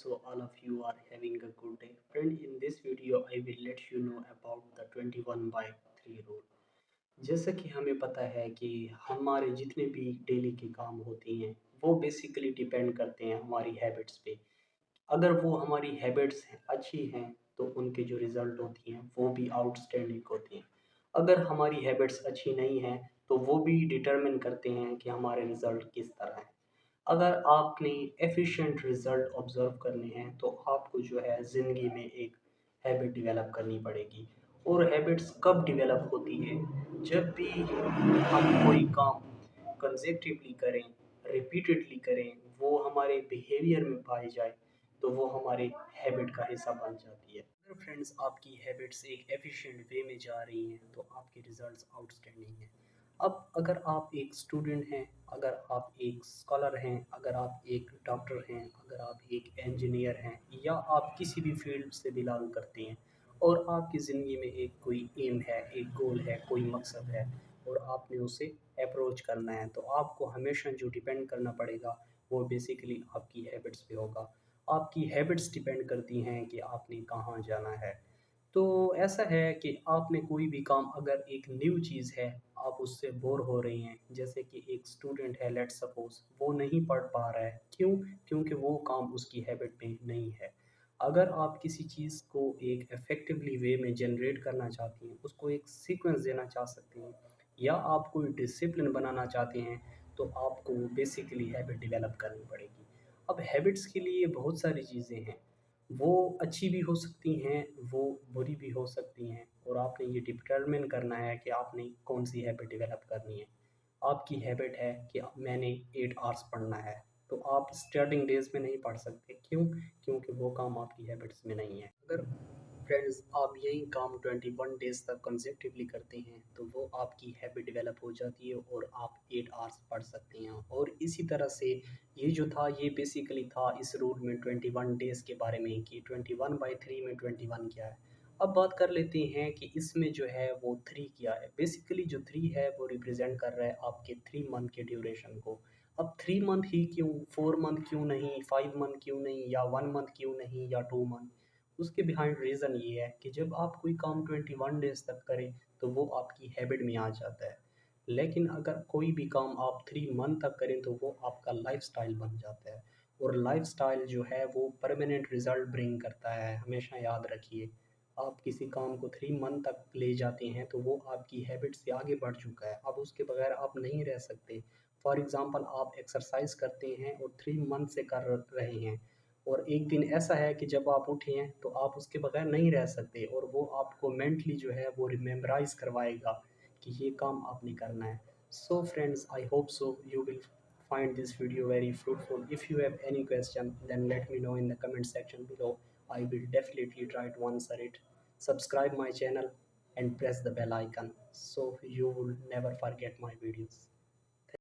so all of you are having a good day. Friend, in this video I will let you know about the 21 by 3 rule. जैसा कि हमें पता है कि हमारे जितने भी डेली के काम होते हैं वो बेसिकली डिपेंड करते हैं हमारी हैबिट्स पे। अगर वो हमारी हैबिट्स अच्छी हैं तो उनके जो रिज़ल्ट होती हैं वो भी आउटस्टैंडिंग होती हैं। अगर हमारी हैबिट्स अच्छी नहीं हैं तो वो भी डिटरमिन करते हैं कि हमारे रिज़ल्ट किस तरह हैं। अगर आपने एफिशिएंट रिजल्ट ऑब्जर्व करने हैं तो आपको जो है ज़िंदगी में एक हैबिट डेवलप करनी पड़ेगी। और हैबिट्स कब डेवलप होती है? जब भी हम कोई काम कंसेक्टिवली करें, रिपीटेडली करें, वो हमारे बिहेवियर में पाई जाए तो वो हमारे हैबिट का हिस्सा बन जाती है। अगर फ्रेंड्स आपकी हैबिट्स एक एफिशिएंट वे में जा रही हैं तो आपके रिजल्ट्स आउटस्टैंडिंग हैं। अब अगर आप एक स्टूडेंट हैं, अगर आप एक स्कॉलर हैं, अगर आप एक डॉक्टर हैं, अगर आप एक इंजीनियर हैं या आप किसी भी फील्ड से बिलोंग करते हैं और आपकी ज़िंदगी में एक कोई एम है, एक गोल है, कोई मकसद है और आपने उसे अप्रोच करना है तो आपको हमेशा जो डिपेंड करना पड़ेगा वो बेसिकली आपकी हैबिट्स पे होगा। आपकी हैबिट्स डिपेंड करती हैं कि आपने कहाँ जाना है। तो ऐसा है कि आपने कोई भी काम, अगर एक न्यू चीज़ है, आप उससे बोर हो रही हैं, जैसे कि एक स्टूडेंट है लेट्स सपोज़, वो नहीं पढ़ पा रहा है, क्यों? क्योंकि वो काम उसकी हैबिट में नहीं है। अगर आप किसी चीज़ को एक इफ़ेक्टिवली वे में जनरेट करना चाहती हैं, उसको एक सीक्वेंस देना चाह सकती हैं या आप कोई डिसिप्लिन बनाना चाहते हैं, तो आपको बेसिकली हैबिट डेवलप करनी पड़ेगी। अब हैबिट्स के लिए बहुत सारी चीज़ें हैं, वो अच्छी भी हो सकती हैं, वो बुरी भी हो सकती हैं और आपने ये डिटरमिन करना है कि आपने कौन-सी हैबिट डेवलप करनी है। आपकी हैबिट है कि मैंने 8 आवर्स पढ़ना है, तो आप स्टार्टिंग डेज़ में नहीं पढ़ सकते, क्यों? क्योंकि वो काम आपकी हैबिट्स में नहीं है। अगर फ्रेंड्स आप यही काम 21 डेज़ तक कंसेक्युटिवली करते हैं, तो वो आपकी हैबिट डेवलप हो जाती है और आप 8 आवर्स पढ़ सकते हैं। और इसी तरह से ये जो था, ये बेसिकली था इस रूल में 21 डेज़ के बारे में कि 21/3 में 21 क्या है। अब बात कर लेते हैं कि इसमें जो है वो 3 क्या है। बेसिकली जो 3 है वो रिप्रेज़ेंट कर रहा है आपके 3 मंथ के ड्यूरेशन को। अब 3 मंथ ही क्यों? 4 मंथ क्यों नहीं? 5 मंथ क्यों नहीं? या 1 मंथ क्यों नहीं? या 2 मंथ? उसके बिहाइंड रीज़न ये है कि जब आप कोई काम 21 डेज़ तक करें तो वो आपकी हैबिट में आ जाता है। लेकिन अगर कोई भी काम आप 3 मंथ तक करें तो वो आपका लाइफ़स्टाइल बन जाता है। और लाइफ़स्टाइल जो है वो परमानेंट रिज़ल्ट ब्रिंग करता है, हमेशा याद रखिए। आप किसी काम को 3 मंथ तक ले जाते हैं तो वो आपकी हैबिट से आगे बढ़ चुका है। अब उसके बगैर आप नहीं रह सकते। फॉर एग्ज़ाम्पल आप एक्सरसाइज़ करते हैं और 3 मंथ से कर रहे हैं और एक दिन ऐसा है कि जब आप उठे हैं तो आप उसके बगैर नहीं रह सकते और वो आपको मेंटली जो है वो रिमेम्बराइज करवाएगा कि ये काम आपने करना है। So friends, I hope so you will find this video very fruitful. If you have any question, then let me know in the comment section below. I will definitely try to answer it. Subscribe my channel and press the bell icon so you will never forget my videos.